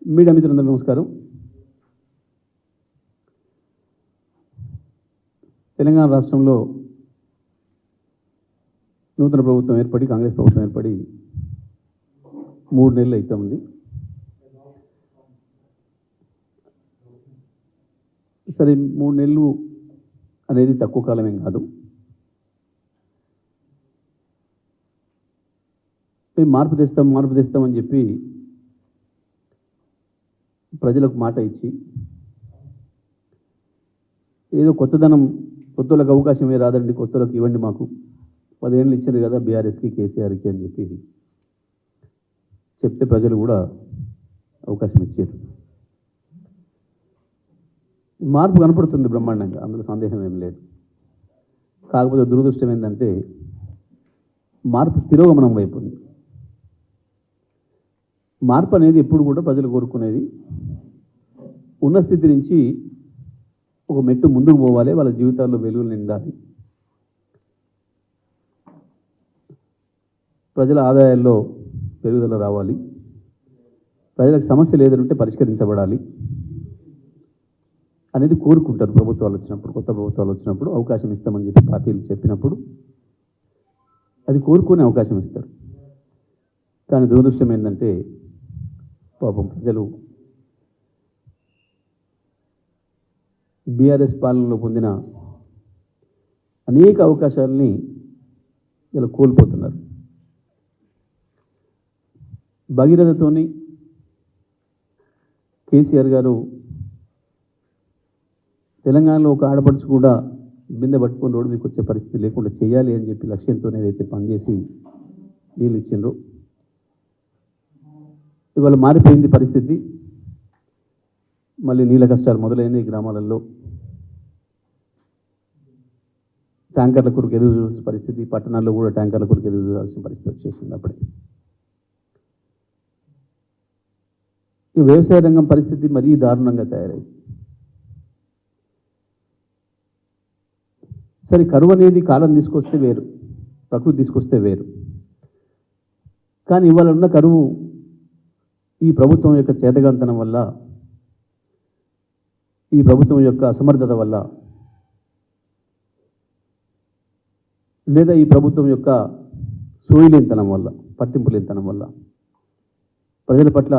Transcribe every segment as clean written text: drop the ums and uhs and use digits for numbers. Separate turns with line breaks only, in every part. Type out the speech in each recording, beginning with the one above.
Media మిత్రులందరూ నమస్కారం. తెలంగాణ రాష్ట్రంలో నూతన ప్రభుత్వం ఏర్పడి కాంగ్రెస్ ప్రభుత్వం ఏర్పడి 3 నెలలు అవుతా ఉంది. సరే 3 నెలలు అనేది తక్కువ కాలమేం కాదు. మేము మార్పు తెస్తామని చెప్పి ప్రజలకు మాట ఇచ్చి ఏదో కొత్తలకు అవకాశం రాదండి, కొత్తలకు ఇవ్వండి, మాకు 10 ఏళ్ళు ఇచ్చారు కదా బీఆర్ఎస్కి కేసీఆర్కి అని చెప్పి చెప్తే ప్రజలు కూడా అవకాశం ఇచ్చారు. మార్పు కనపడుతుంది బ్రహ్మాండంగా, అందులో సందేహం ఏం లేదు. కాకపోతే దురదృష్టం ఏంటంటే మార్పు తిరోగమనం వైపు ఉంది. మార్పు అనేది ఎప్పుడు కూడా ప్రజలు కోరుకునేది ఉన్న స్థితి నుంచి ఒక మెట్టు ముందుకు పోవాలి, వాళ్ళ జీవితాల్లో వెలుగులు నిండాలి, ప్రజల ఆదాయాల్లో పెరుగుదల రావాలి, ప్రజలకు సమస్యలు ఏదంటే పరిష్కరించబడాలి అనేది కోరుకుంటారు. ప్రభుత్వాలు వచ్చినప్పుడు, కొత్త ప్రభుత్వాలు వచ్చినప్పుడు అవకాశం ఇస్తామని చెప్పి పార్టీలు చెప్పినప్పుడు అది కోరుకునే అవకాశం ఇస్తారు. కానీ దురదృష్టం ఏంటంటే పాపం ప్రజలు బీఆర్ఎస్ పాలనలో పొందిన అనేక అవకాశాలని ఇలా కోల్పోతున్నారు. భగీరథతోని కేసీఆర్ గారు తెలంగాణలో ఒక ఆడపడుచు కూడా బిందె పట్టుకొని రోడ్డు మీకు వచ్చే పరిస్థితి లేకుండా చేయాలి అని చెప్పి లక్ష్యంతో ఏదైతే పనిచేసి నీళ్ళు ఇచ్చిండ్రో ఇవాళ మారిపోయింది పరిస్థితి. మళ్ళీ నీళ్ళ కష్టాలు మొదలైన గ్రామాలలో ట్యాంకర్ల కొరకు ఎదురు చూడాల్సిన పరిస్థితి, పట్టణాల్లో కూడా ట్యాంకర్ల కొరకు ఎదురు చూడాల్సిన పరిస్థితి వచ్చేసింది. అప్పుడే ఈ వ్యవసాయ రంగం పరిస్థితి మరీ దారుణంగా తయారైంది. సరే కరువు అనేది కాలం తీసుకొస్తే వేరు, ప్రకృతి తీసుకొస్తే వేరు. కానీ ఇవాళ ఉన్న కరువు ఈ ప్రభుత్వం యొక్క చేతగాంతనం వల్ల, ఈ ప్రభుత్వం యొక్క అసమర్థత వల్ల, లేదా ఈ ప్రభుత్వం యొక్క సోయిలేనితనం వల్ల, పట్టింపులేనితనం వల్ల, ప్రజల పట్ల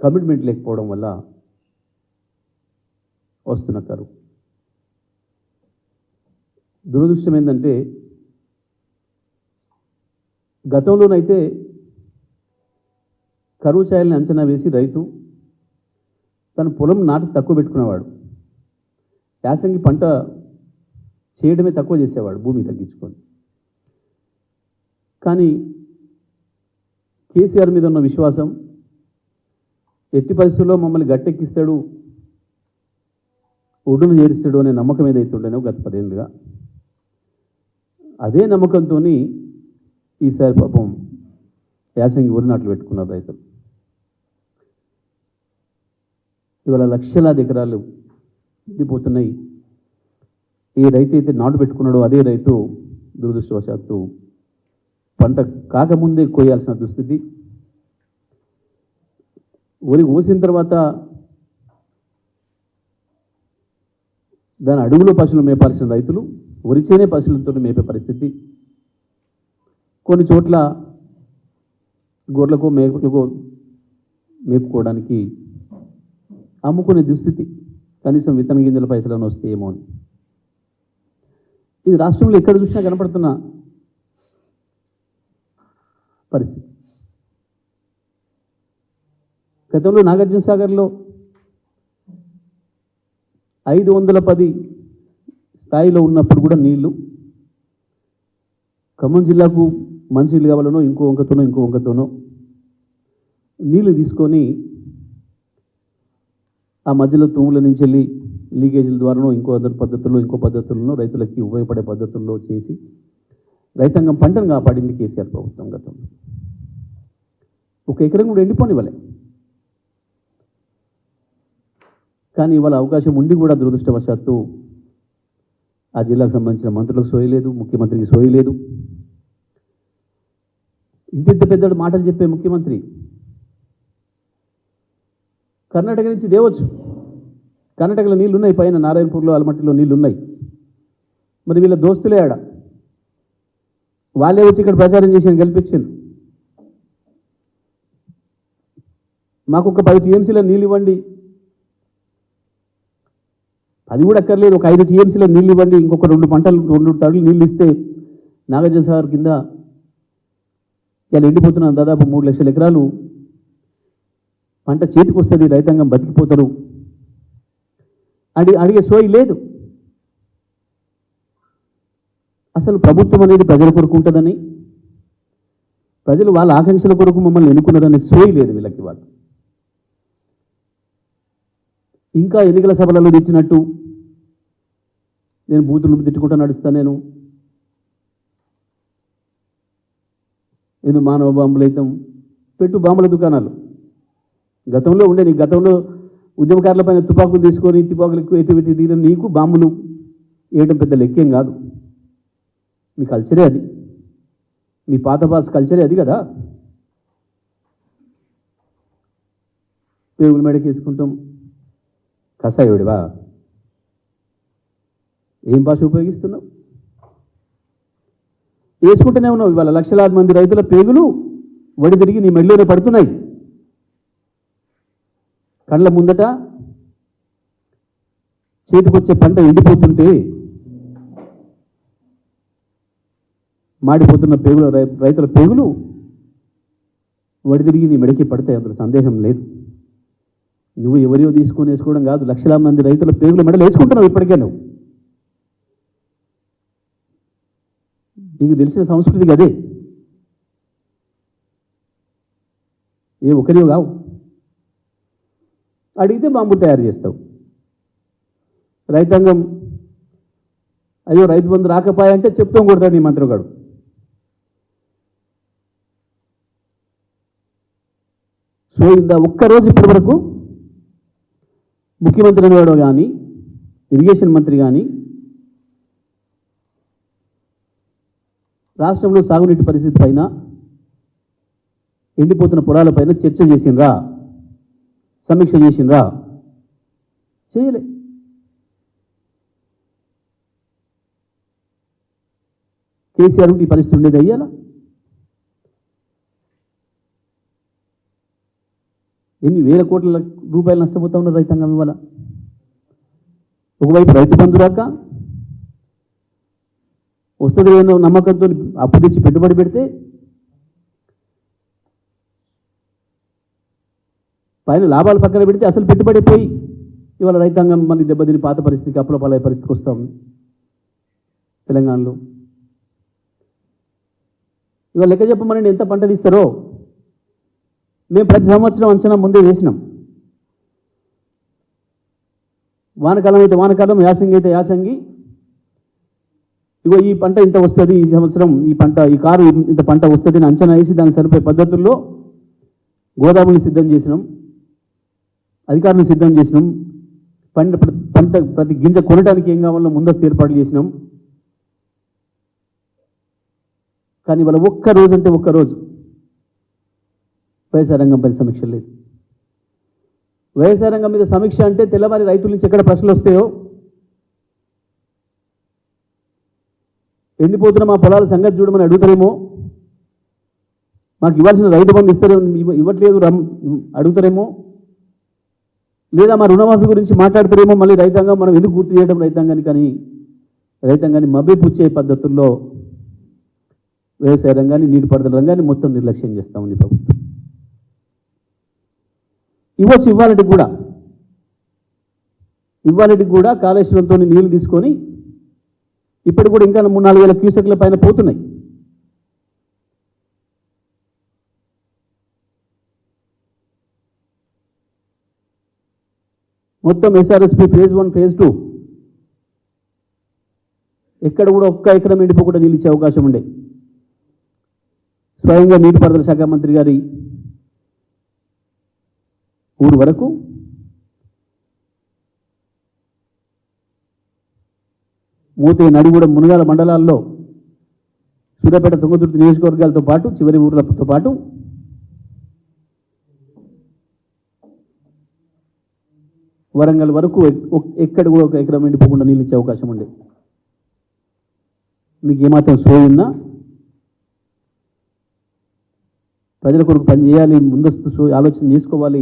కమిట్మెంట్ లేకపోవడం వల్ల వస్తున్న కరువు. దురదృష్టం ఏంటంటే గతంలోనైతే కరువు ఛాయల్ని అంచనా వేసి రైతు తన పొలం నాటు తక్కువ పెట్టుకునేవాడు, యాసంగి పంట చేయడమే తక్కువ చేసేవాడు భూమి తగ్గించుకొని. కానీ కేసీఆర్ మీద ఉన్న విశ్వాసం, ఎట్టి పరిస్థితుల్లో మమ్మల్ని గట్టెక్కిస్తాడు, ఒడ్డును చేరుస్తాడు అనే నమ్మకం ఏదైతే ఉండేనో గత 10 ఏళ్ళుగా, అదే నమ్మకంతో ఈసారి పాపం యాసంగి వరి నాట్లు పెట్టుకున్నారు రైతులు. ఇవాళ లక్షలాది ఎకరాలు ఎండిపోతున్నాయి. ఏ రైతు అయితే నాటు పెట్టుకున్నాడో అదే రైతు దురదృష్టవశాత్తు పంట కాకముందే కోయాల్సిన దుస్థితి. వరి కోసిన తర్వాత దాని అడుగులో పశువులు మేపాల్సిన రైతులు వరిచేనే పశువులతో మేపే పరిస్థితి. కొన్ని చోట్ల గొర్రెలకో మేకలకో మేపుకోవడానికి అమ్ముకునే దుస్థితి, కనీసం విత్తన గింజల పైసలను వస్తాయేమో అని. ఇది రాష్ట్రంలో ఎక్కడ చూసినా కనపడుతున్న పరిస్థితి. గతంలో నాగార్జున సాగర్లో 510 స్థాయిలో ఉన్నప్పుడు కూడా నీళ్లు ఖమ్మం జిల్లాకు మంచినీళ్ళు కావాలనో ఇంకో వంకతోనో నీళ్లు తీసుకొని ఆ మధ్యలో తూముల నుంచి వెళ్ళి లీకేజీల ద్వారానో ఇంకో పద్ధతుల్లో రైతులకి ఉపయోగపడే పద్ధతుల్లో చేసి రైతాంగం పంటను కాపాడింది కేసీఆర్ ప్రభుత్వం గతంలో. ఒక ఎకరం కూడా ఎండిపోనివ్వలే. కానీ ఇవాళ అవకాశం ఉండి కూడా దురదృష్టవశాత్తు ఆ జిల్లాకు సంబంధించిన మంత్రులకు సోయలేదు, ముఖ్యమంత్రికి సోయలేదు. ఇంత పెద్ద మాటలు చెప్పే ముఖ్యమంత్రి కర్ణాటక నుంచి తేవచ్చు. కర్ణాటకలో నీళ్ళు ఉన్నాయి, పైన నారాయణపూర్లో ఆల్మట్టిలో నీళ్ళు ఉన్నాయి. మరి వీళ్ళ దోస్తులే ఆడ, వాళ్ళే వచ్చి ఇక్కడ ప్రచారం చేసి గెలిపించారు. మాకు ఒక 10 టీఎంసీలో నీళ్ళు ఇవ్వండి, అది కూడా అక్కర్లేదు, ఒక 5 టీఎంసీలో నీళ్ళు ఇవ్వండి, ఇంకొక 2 తడులు నీళ్ళు ఇస్తే నాగార్జున సాగర్ కింద ఇలా ఎండిపోతున్నాను దాదాపు 3 లక్షల ఎకరాలు పంట చేతికి వస్తుంది, రైతాంగం బతికిపోతారు అడిగే సోయి లేదు. అసలు ప్రభుత్వం అనేది ప్రజల కొరకు ఉంటుందని, ప్రజలు వాళ్ళ ఆకాంక్షల కొరకు మమ్మల్ని ఎన్నుకున్నారనే సోయి లేదు వీళ్ళకి. వాళ్ళు ఇంకా ఎన్నికల సభలలో తిట్టినట్టు నేను బూతులు తిట్టుకుంటూ నడుస్తాను, నేను మానవ బాంబులు అయితే పెట్టు బాంబుల దుకాణాలు గతంలో ఉండే. నీ గతంలో ఉద్యమకారుల పైన తుపాకులు తీసుకొని తుపాకులు ఎక్కువ ఎట్టి దిగిన నీకు బాంబులు వేయడం పెద్ద లెక్కేం కాదు. మీ కల్చరే అది, మీ పాత బాస్ కల్చరే అది కదా. పేగుల మేడకి వేసుకుంటాం, కసాయుడివా, ఏం భాష ఉపయోగిస్తున్నావు? వేసుకుంటూనే ఉన్నావు. ఇవాళ లక్షలాది మంది రైతుల పేగులు వడి తిరిగి నీ మెడలోనే పడుతున్నాయి. కళ్ళ ముందట చేతికొచ్చే పంట ఎండిపోతుంటే మాడిపోతున్న పేగుల రైతుల పేగులు వడి తిరిగి నీ మెడకి పడతాయి, అందులో సందేహం లేదు. నువ్వు ఎవరియో తీసుకొని వేసుకోవడం కాదు, లక్షల మంది రైతుల పేగుల మెడలు వేసుకుంటున్నావు ఇప్పటికే. నువ్వు నీకు తెలిసిన సంస్కృతికి అదే, ఏ ఒకరియో కావు. అడిగితే బాంబులు తయారు చేస్తావు. రైతాంగం అయ్యో రైతు బంధు రాకపోయాయంటే చెప్తాం కొడతాడు నీ మంత్రిగాడు. సో ఇంత ఒక్కరోజు ఇప్పటి వరకు ముఖ్యమంత్రి అనేవాడు కానీ, ఇరిగేషన్ మంత్రి కానీ రాష్ట్రంలో సాగునీటి పరిస్థితి పైన, ఎండిపోతున్న పొలాలపైన చర్చ చేసిండ్రా, సమీక్ష చేసిండ్రా? చేయలే. కేసీఆర్ ఈ పరిస్థితి ఉండేది అయ్యాలా? ఎన్ని వేల కోట్ల రూపాయలు నష్టపోతా ఉన్నారు రైతాంగం ఇవాళ. ఒకవైపు రైతు బంధు రాక వస్తుంది ఏమో నమ్మకంతో అప్పు తెచ్చి పెట్టుబడి పెడితే పైన లాభాలు పక్కన పెడితే అసలు పెట్టుబడి పోయి ఇవాళ రైతాంగం మళ్ళీ దెబ్బతిని పాత పరిస్థితికి అప్పుల పాలయ్యే పరిస్థితికి వస్తూ ఉంది తెలంగాణలో. ఇవాళ లెక్క చెప్పమనండి, ఎంత పంట తీస్తారో. మేము ప్రతి సంవత్సరం అంచనా ముందే వేసినాం. వానకాలం అయితే వానకాలం, యాసంగి అయితే యాసంగి. ఇగో ఈ పంట ఇంత వస్తుంది, ఈ సంవత్సరం ఈ పంట, ఈ కారు ఇంత పంట వస్తుంది అని అంచనా వేసి దానికి సరిపోయే పద్ధతుల్లో గోదాములు సిద్ధం చేసినాం, అధికారులు సిద్ధం చేసినాం. పంట ప్రతి గింజ కొనడానికి ఏం కావాలో ముందస్తు ఏర్పాట్లు చేసినాం. కానీ వాళ్ళ ఒక్కరోజు అంటే ఒక్కరోజు వ్యవసాయ రంగంపై సమీక్ష లేదు. వ్యవసాయ రంగం మీద సమీక్ష అంటే తెల్లవారి రైతుల నుంచి ఎక్కడ ప్రశ్నలు వస్తాయో, ఎండిపోతున్న మా పొలాల సంగతి చూడమని అడుగుతారేమో, మాకు ఇవ్వాల్సిన రైతు బంధు ఇవ్వట్లేదు అడుగుతారేమో, లేదా మా రుణమాఫీ గురించి మాట్లాడతారేమో. మళ్ళీ రైతాంగం మనం ఎందుకు గుర్తు చేయడం రైతాంగాన్ని, కానీ రైతాంగాన్ని మభ్యపుచ్చే పద్ధతుల్లో వ్యవసాయ రంగాన్ని, నీటిపారుదల రంగాన్ని మొత్తం నిర్లక్ష్యం చేస్తూ ఉంది ప్రభుత్వం. ఇవ్వచ్చు ఇవాళకి కూడా కాళేశ్వరంతో నీళ్లు తీసుకొని ఇప్పుడు కూడా ఇంకా 3-4 వేల క్యూసెక్ల పైన పోతున్నాయి. మొత్తం ఎస్ఆర్ఎస్పి ఫేజ్ 1 ఫేజ్ 2 ఎక్కడ కూడా ఒక్క ఎకరం ఎండిపోకుండా నీళ్ళు ఇచ్చే అవకాశం ఉండే. స్వయంగా నీటిపారుదల శాఖ మంత్రి గారి ఊరు వరకు మూతే నడిగూడ మునగాల మండలాల్లో సూర్యాపేట తుంగతుర్తి నియోజకవర్గాలతో పాటు చివరి ఊర్లతో పాటు వరంగల్ వరకు ఎక్కడ కూడా ఒక ఎకరం ఎండిపోకుండా నీళ్ళు ఇచ్చే అవకాశం ఉండే. మీకు ఏమాత్రం సోయి ఉన్నా ప్రజల కొరకు పని చేయాలి, ముందస్తు ఆలోచన చేసుకోవాలి,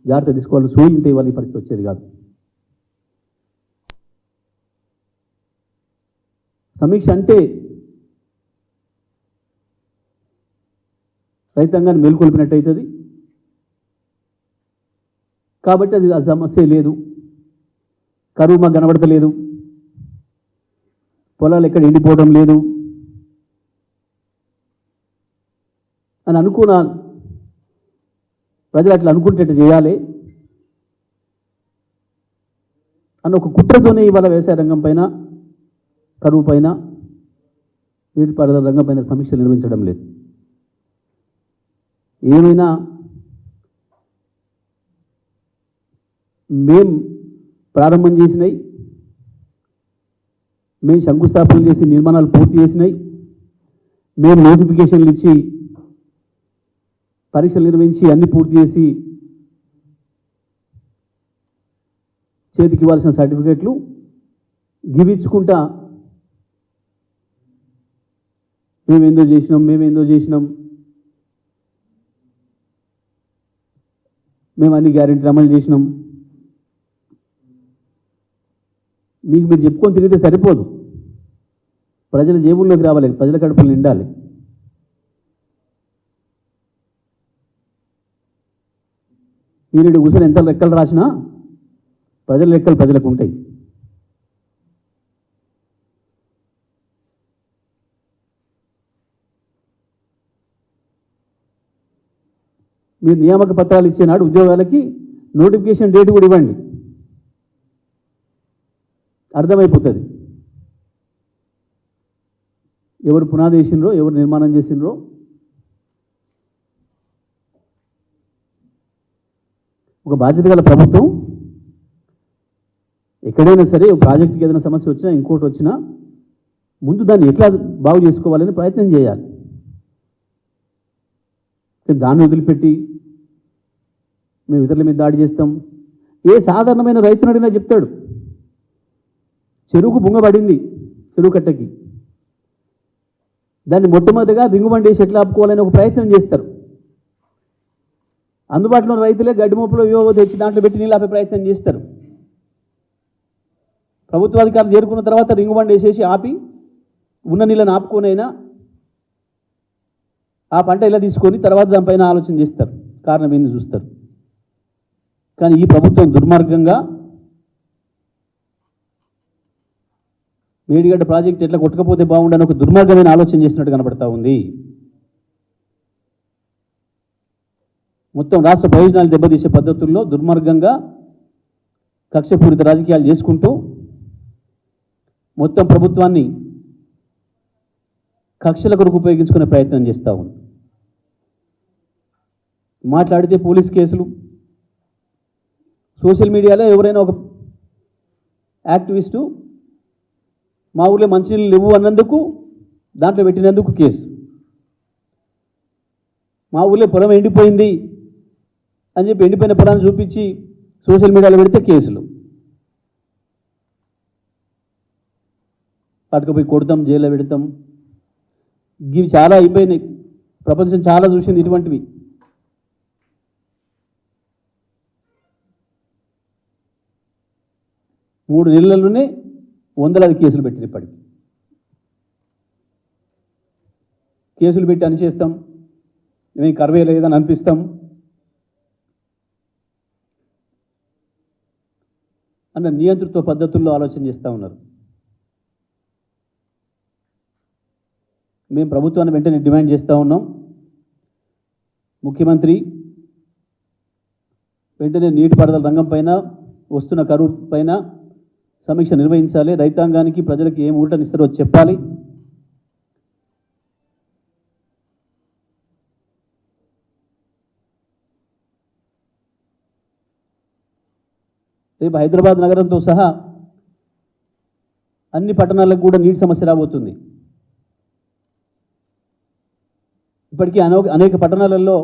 జాగ్రత్త తీసుకోవాలి, సోయి ఉంటే ఇవాళ ఈ పరిస్థితి వచ్చేది కాదు. సమీక్ష అంటే రైతాంగాన్ని మేల్కొల్పినట్టు అవుతుంది. కాబట్టి అది ఆ సమస్య లేదు, కరువు మాకు కనబడతలేదు, పొలాలు ఎక్కడ ఎండిపోవడం లేదు అని అనుకున్నా. ప్రజలు అట్లా అనుకుంటేట్టు చేయాలి అన్న ఒక కుట్రతోనే ఇవాళ వ్యవసాయ రంగం పైన, కరువు పైన, నీటిపారుదల రంగం పైన సమీక్షలు నిర్వహించడం లేదు. ఏమైనా మేం ప్రారంభం చేసినాయి, మేము శంకుస్థాపనలు చేసి నిర్మాణాలు పూర్తి చేసినాయి, మేము నోటిఫికేషన్లు ఇచ్చి పరీక్షలు నిర్వహించి అన్ని పూర్తి చేసి చేతికి ఇవ్వాల్సిన సర్టిఫికెట్లు గివించుకుంటా మేమేందో చేసినాం, మేము అన్ని గ్యారెంటీలు అమలు చేసినాం. మీకు మీరు చెప్పుకొని తిరిగితే సరిపోదు, ప్రజల జేబుల్లోకి రావాలి, ప్రజల కడుపులు నిండాలి. మీరు కూర్చొని ఎంత లెక్కలు రాసినా ప్రజల లెక్కలు ప్రజలకు ఉంటాయి. మీరు నియామక పత్రాలు ఇచ్చేనాడు ఉద్యోగాలకి నోటిఫికేషన్ డేట్ కూడా ఇవ్వండి, అర్థమైపోతుంది ఎవరు పునాది వేసినరో, ఎవరు నిర్మాణం చేసినరో. ఒక బాధ్యత గల ప్రభుత్వం ఎక్కడైనా సరే ప్రాజెక్టుకి ఏదైనా సమస్య వచ్చినా, ఇంకోటి వచ్చినా ముందు దాన్ని ఎట్లా బాగు చేసుకోవాలని ప్రయత్నం చేయాలి. దాన్ని వదిలిపెట్టి మేము ఇతరుల మీద దాడి చేస్తాం. ఏ సాధారణమైన రైతునడినా చెప్తాడు, చెరువుకు బుంగబడింది, చెరువు కట్టకి, దాన్ని మొట్టమొదటిగా రింగుబండి వేసి ఎట్లా ఆపుకోవాలని ఒక ప్రయత్నం చేస్తారు. అందుబాటులో రైతులే గడ్డి మోపులో వివో తెచ్చి దాంట్లో పెట్టి నీళ్ళు ఆపే ప్రయత్నం చేస్తారు. ప్రభుత్వాధికారులు చేరుకున్న తర్వాత రింగుబండి వేసేసి ఆపి ఉన్న నీళ్ళని ఆపుకొనైనా ఆ పంట ఇలా తీసుకొని తర్వాత దానిపైన ఆలోచన చేస్తారు, కారణం ఏంది చూస్తారు. కానీ ఈ ప్రభుత్వం దుర్మార్గంగా మేడిగడ్డ ప్రాజెక్ట్ ఎట్లా కొట్టకపోతే బాగుండని ఒక దుర్మార్గమైన ఆలోచన చేసినట్టు కనబడతా ఉంది. మొత్తం రాష్ట్ర ప్రయోజనాలు దెబ్బతీసే పద్ధతుల్లో దుర్మార్గంగా కక్షపూరిత రాజకీయాలు చేసుకుంటూ మొత్తం ప్రభుత్వాన్ని కక్షల కొరకు ఉపయోగించుకునే ప్రయత్నం చేస్తూ ఉంది. మాట్లాడితే పోలీస్ కేసులు, సోషల్ మీడియాలో ఎవరైనా ఒక యాక్టివిస్టు మా ఊళ్ళో మంచినీళ్ళు లేవు అన్నందుకు దాంట్లో పెట్టినందుకు కేసు, మా ఊళ్ళో పొలం ఎండిపోయింది అని చెప్పి ఎండిపోయిన పొలాన్ని చూపించి సోషల్ మీడియాలో పెడితే కేసులు, పట్టుకుపోయి కొడతాం, జైల్లో పెడతాం. ఇవి చాలా అయిపోయినాయి, ప్రపంచం చాలా చూసింది ఇటువంటివి. మూడు నెలల్లోనే వందలాది కేసులు పెట్టారు. ఇప్పటికి కేసులు పెట్టి అని చేస్తాం, మేము కర్వే లేదని అనిపిస్తాం అన్న నియంతృత్వ పద్ధతుల్లో ఆలోచన చేస్తూ ఉన్నారు. మేము ప్రభుత్వాన్ని వెంటనే డిమాండ్ చేస్తూ ఉన్నాం, ముఖ్యమంత్రి వెంటనే నీటిపారుదల రంగం పైన, వస్తున్న కరువు పైన సమీక్ష నిర్వహించాలి, రైతాంగానికి ప్రజలకు ఏం ఊరటనిస్తారో చెప్పాలి. రేపు హైదరాబాద్ నగరంతో సహా అన్ని పట్టణాలకు కూడా నీటి సమస్య రాబోతుంది. ఇప్పటికీ అనేక పట్టణాలలో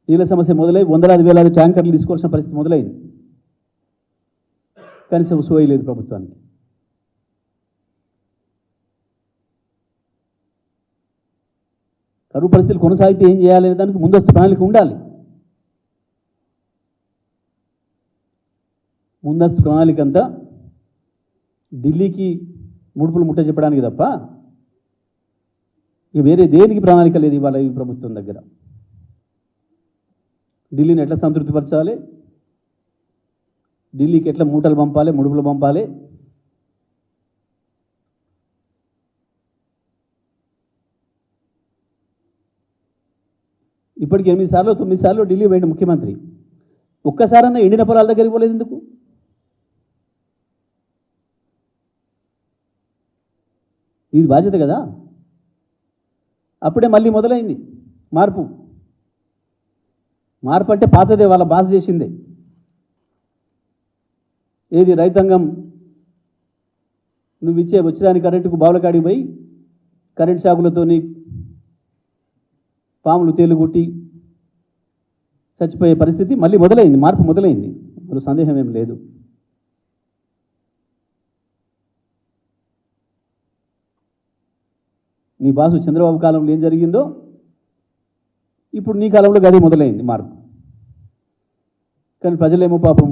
నీళ్ళ సమస్య మొదలై వందలాది వేలాది ట్యాంకర్లు తీసుకోవాల్సిన పరిస్థితి మొదలైంది. కనీసం సోయలేదు ప్రభుత్వానికి. కరువు పరిస్థితులు కొనసాగితే ఏం చేయాలనే దానికి ముందస్తు ప్రణాళిక ఉండాలి. ముందస్తు ప్రణాళిక అంతా ఢిల్లీకి ముడుపులు ముట్ట చెప్పడానికి తప్ప ఇక వేరే దేనికి ప్రణాళిక లేదు ఇవాళ ఈ ప్రభుత్వం దగ్గర. ఢిల్లీని ఎట్లా సంతృప్తిపరచాలి, ఢిల్లీకి ఎట్లా మూటలు పంపాలి, ముడుపులు పంపాలి, ఇప్పటికి 8 సార్లు 9 సార్లు ఢిల్లీ పోయిన ముఖ్యమంత్రి ఒక్కసారన్నా ఎండిన పొలాల దగ్గరికి పోలేదు ఎందుకు? ఇది బాధ్యత కదా. అప్పుడే మళ్ళీ మొదలైంది మార్పు. మార్పు అంటే పాతదే, వాళ్ళ బాస్ చేసిందే. ఏది రైతాంగం నువ్వు ఇచ్చే వచ్చేదాని కరెంటుకు బావుల కాడికి పోయి కరెంట్ షాకులతోని పాములు తేలుగుట్టి చచ్చిపోయే పరిస్థితి మళ్ళీ మొదలైంది, మార్పు మొదలైంది. అందులో సందేహం ఏం లేదు. నీ బాసు చంద్రబాబు కాలంలో ఏం జరిగిందో ఇప్పుడు నీ కాలంలో గది మొదలైంది మార్పు. కానీ ప్రజలేమో పాపం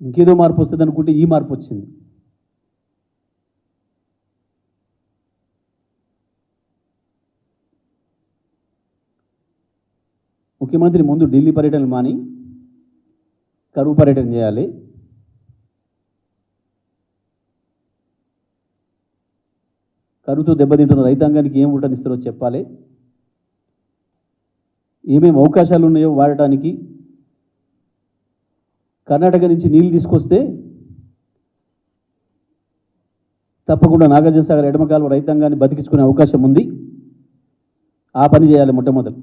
ఇంకేదో మార్పు వస్తుంది అనుకుంటే ఈ మార్పు వచ్చింది. ముఖ్యమంత్రి ముందు ఢిల్లీ పర్యటనలు మాని కరువు పర్యటన చేయాలి. కరువుతో దెబ్బతింటున్న రైతాంగానికి ఏం ఊటనిస్తారో చెప్పాలి. ఏమేమి అవకాశాలు ఉన్నాయో వాడటానికి. కర్ణాటక నుంచి నీళ్ళు తీసుకొస్తే తప్పకుండా నాగార్జున సాగర్ ఎడమ కాలువ రైతాంగాన్ని బతికించుకునే అవకాశం ఉంది. ఆ పని చేయాలి మొట్టమొదటి.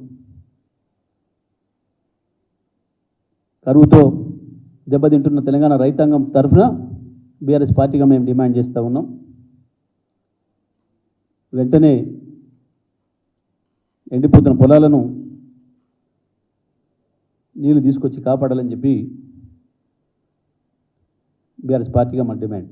కరువుతో దెబ్బతింటున్న తెలంగాణ రైతాంగం తరఫున బీఆర్ఎస్ పార్టీగా మేము డిమాండ్ చేస్తూ ఉన్నాం. వెంటనే ఎండిపోతున్న పొలాలను నీళ్లు తీసుకొచ్చి కాపాడాలని చెప్పి బీఆర్ఎస్ పార్టీగా మా డిమాండ్.